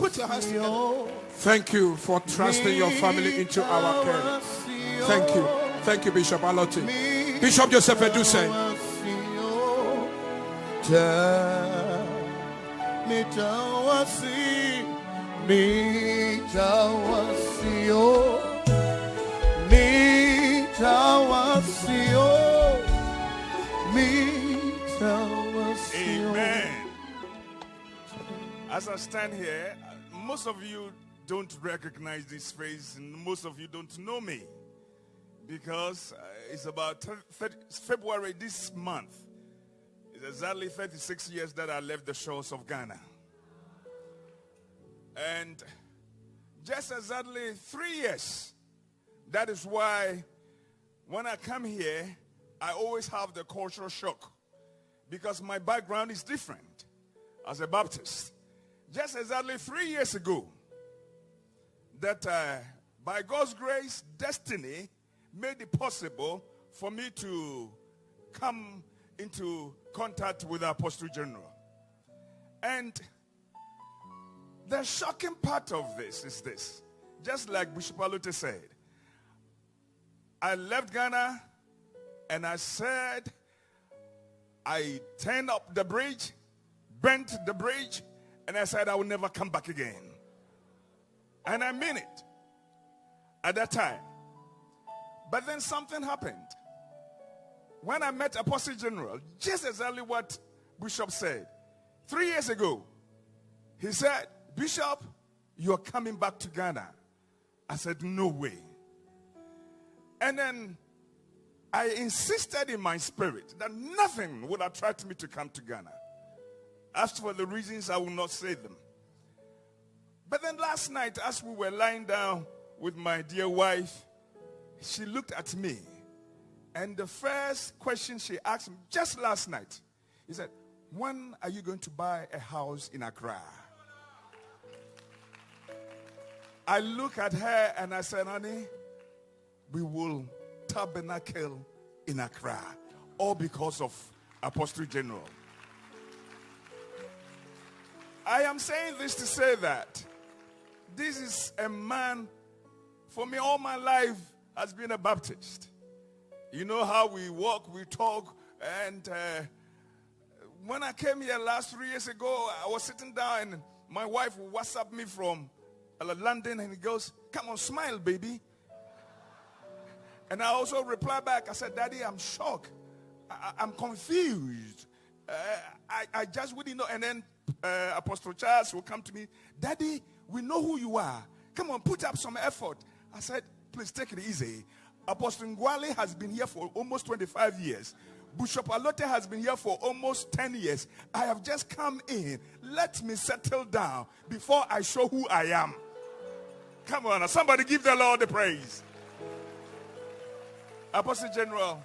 Put your hands together. Thank you for trusting your family into our care. Thank you. Thank you, Bishop Alote. Bishop Joseph Adusei. Amen. As I stand here, most of you don't recognize this face, and most of you don't know me, because it's about February this month. It's exactly 36 years that I left the shores of Ghana. And just exactly 3 years. That is why when I come here, I always have the cultural shock, because my background is different as a Baptist. Just exactly 3 years ago, that by God's grace, destiny made it possible for me to come into contact with the Apostle General. And the shocking part of this is this. Just like Bishop Alote said, I left Ghana and I said, I turned up the bridge, bent the bridge, and I said I will never come back again. And I mean it at that time. But then something happened. When I met Apostle General, just exactly what Bishop said. 3 years ago, he said, Bishop, you're coming back to Ghana. I said, no way. And then I insisted in my spirit that nothing would attract me to come to Ghana. As for the reasons, I will not say them. But then last night, as we were lying down with my dear wife, she looked at me. And the first question she asked me just last night, he said, when are you going to buy a house in Accra? I look at her and I said, honey, we will tabernacle in Accra. All because of Apostle General. I am saying this to say that this is a man, for me all my life has been a Baptist. You know how we walk, we talk, and when I came here last 3 years ago, I was sitting down and my wife WhatsApp me from London and he goes, come on, smile, baby. And I also replied back, I said, Daddy, I'm shocked. I'm confused. I just wouldn't know. And then Apostle Charles will come to me, Daddy, we know who you are. Come on, put up some effort. I said, please take it easy. Apostle Ngwale has been here for almost 25 years. Bishop Alote has been here for almost 10 years. I have just come in. Let me settle down before I show who I am. Come on, somebody give the Lord the praise. Apostle General,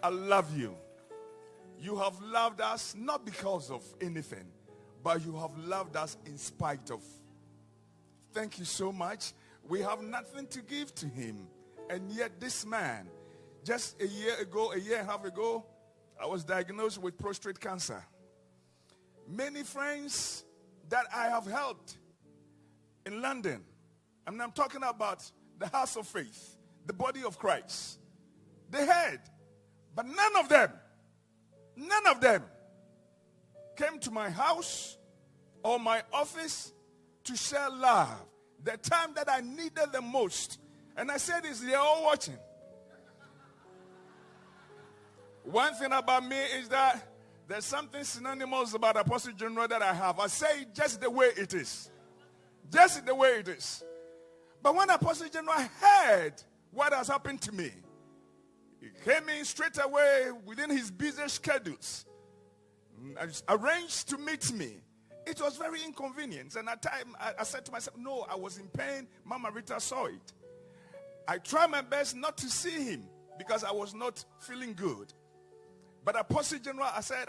I love you. You have loved us not because of anything, but you have loved us in spite of. Thank you so much. We have nothing to give to him. And yet this man, just a year and a half ago, I was diagnosed with prostate cancer. Many friends that I have helped in London, and I'm talking about the house of faith, the body of Christ, they heard, but none of them came to my house or my office to share love. The time that I needed the most. And I said this, they're all watching. One thing about me is that there's something synonymous about Apostle General that I have. I say it just the way it is. Just the way it is. But when Apostle General heard what has happened to me, he came in straight away within his busy schedules, arranged to meet me. It was very inconvenient. And at time, I said to myself, no, I was in pain. Mama Rita saw it. I tried my best not to see him because I was not feeling good. But Apostle General said,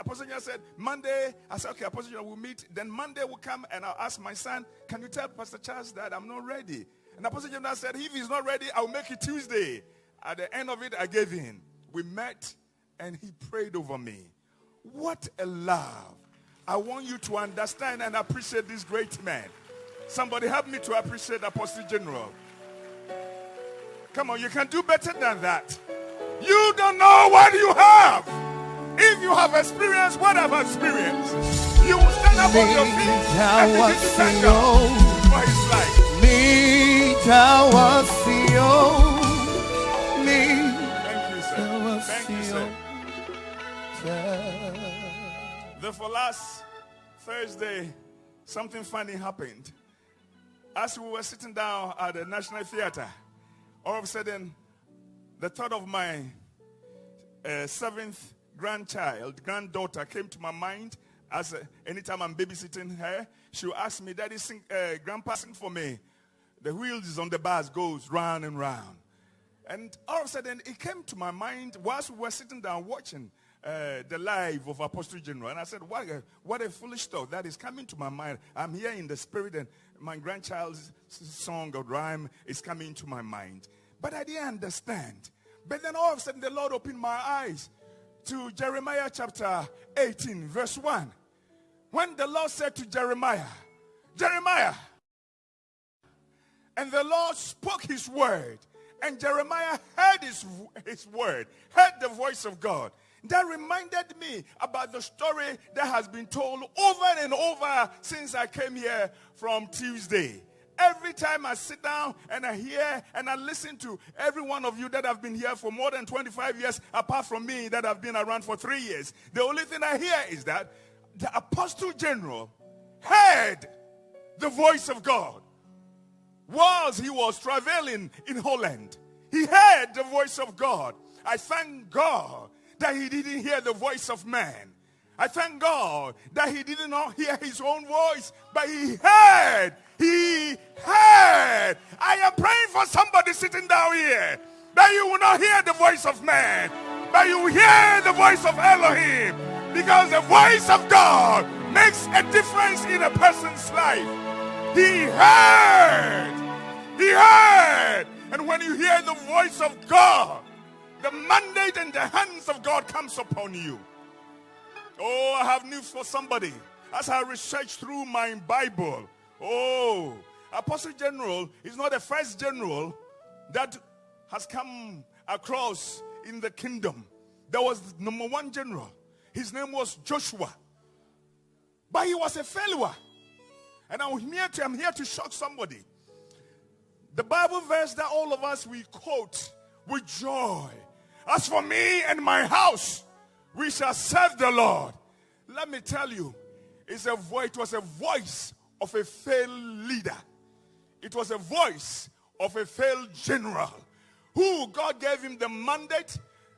Monday, I said, okay, Apostle General, we'll meet. Then Monday will come and I'll ask my son, can you tell Pastor Charles that I'm not ready? And Apostle General said, if he's not ready, I'll make it Tuesday. At the end of it, I gave in. We met and he prayed over me. What a love. I want you to understand and appreciate this great man. Somebody help me to appreciate Apostle General. Come on, you can do better than that. You don't know what you have. If you have experienced what I've experienced, you will stand up on your feet and begin to thank God for his life. Thank you, sir. Therefore, last Thursday, something funny happened. As we were sitting down at the National Theatre, all of a sudden, the thought of my seventh granddaughter came to my mind. As anytime I'm babysitting her, she will ask me, Daddy, Grandpa, sing for me. The wheels on the bus goes round and round. And all of a sudden, it came to my mind whilst we were sitting down watching the live of Apostle General. And I said, what a foolish thought that is coming to my mind. I'm here in the spirit, and my grandchild's song or rhyme is coming to my mind. But I didn't understand. But then all of a sudden, the Lord opened my eyes to Jeremiah chapter 18, verse 1. When the Lord said to Jeremiah, Jeremiah, and the Lord spoke his word, and Jeremiah heard his word, heard the voice of God. That reminded me about the story that has been told over and over since I came here from Tuesday. Every time I sit down and I hear and I listen to every one of you that have been here for more than 25 years, apart from me that have been around for 3 years, the only thing I hear is that the Apostle General heard the voice of God whilst he was traveling in Holland. He heard the voice of God. I thank God that he didn't hear the voice of man. I thank God that he did not hear his own voice, but he heard. He heard. I am praying for somebody sitting down here that you will not hear the voice of man, but you will hear the voice of Elohim, because the voice of God makes a difference in a person's life. He heard. He heard. And when you hear the voice of God, the mandate and the hands of God comes upon you. Oh, I have news for somebody. As I research through my Bible, Apostle General is not the first general that has come across in the kingdom. There was number one general. His name was Joshua. But he was a failure. And I'm here to shock somebody. The Bible verse that all of us we quote with joy. As for me and my house, we shall serve the Lord. Let me tell you, it was a voice of a failed leader. It was a voice of a failed general who God gave him the mandate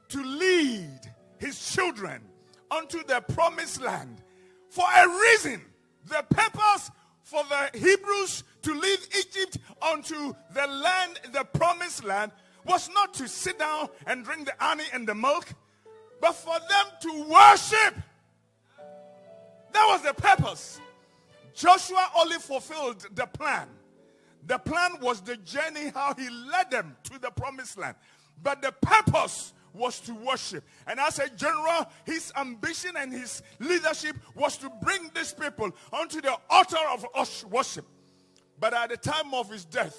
to lead his children unto the promised land. For a reason, the purpose for the Hebrews to leave Egypt unto the land, the promised land, was not to sit down and drink the honey and the milk, but for them to worship. That was the purpose. Joshua only fulfilled the plan. The plan was the journey, how he led them to the promised land. But the purpose was to worship. And as a general, his ambition and his leadership was to bring these people onto the altar of worship. But at the time of his death,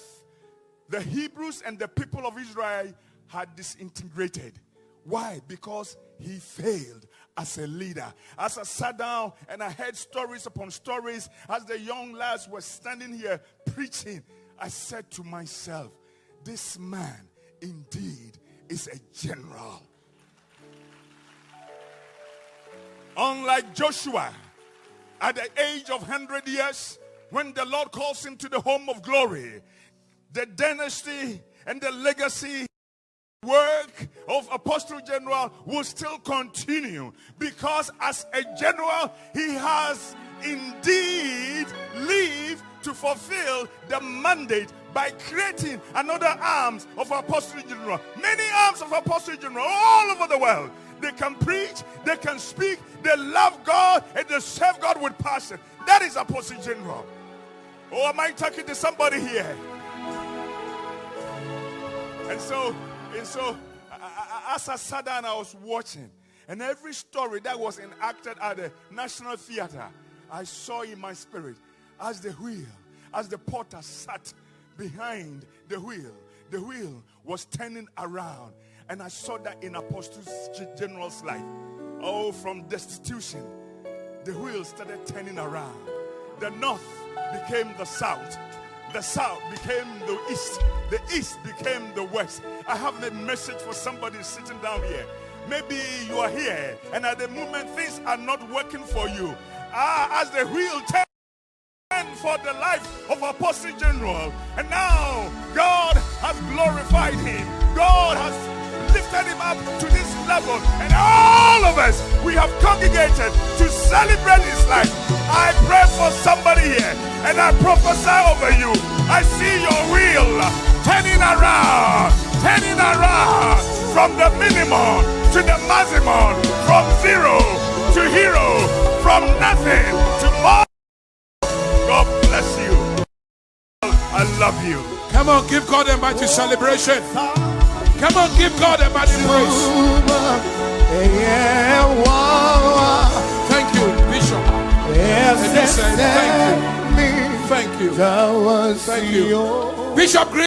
the Hebrews and the people of Israel had disintegrated. Why? Because he failed as a leader. As I sat down and I heard stories upon stories, as the young lads were standing here preaching, I said to myself, this man indeed is a general. Unlike Joshua, at the age of 100 years, when the Lord calls him to the home of glory, the dynasty and the legacy work of Apostle General will still continue, because as a general, he has indeed lived to fulfill the mandate by creating another arms of Apostle General. Many arms of Apostle General all over the world. They can preach, they can speak, they love God, and they serve God with passion. That is Apostle General. Oh, am I talking to somebody here? And so as I sat down, I was watching, and every story that was enacted at the National Theatre, I saw in my spirit as the wheel, as the potter sat behind the wheel was turning around. And I saw that in Apostle General's life. Oh, from destitution, the wheel started turning around. The north became the south. The south became the east. The east became the west. I have a message for somebody sitting down here. Maybe you are here and at the moment things are not working for you. As the wheel turned for the life of Apostle General, and now God has glorified him. God has lifted him up to this level, and all of us, we have congregated to celebrate his life. I pray for somebody here, and I prophesy over you. I see your wheel turning around from the minimum to the maximum, from zero to hero, from nothing to more. God bless you. I love you. Come on, give God a mighty celebration. Come on, give God a mighty praise. Thank you, Bishop. Adusei, thank you. Thank you. Thank you. Bishop.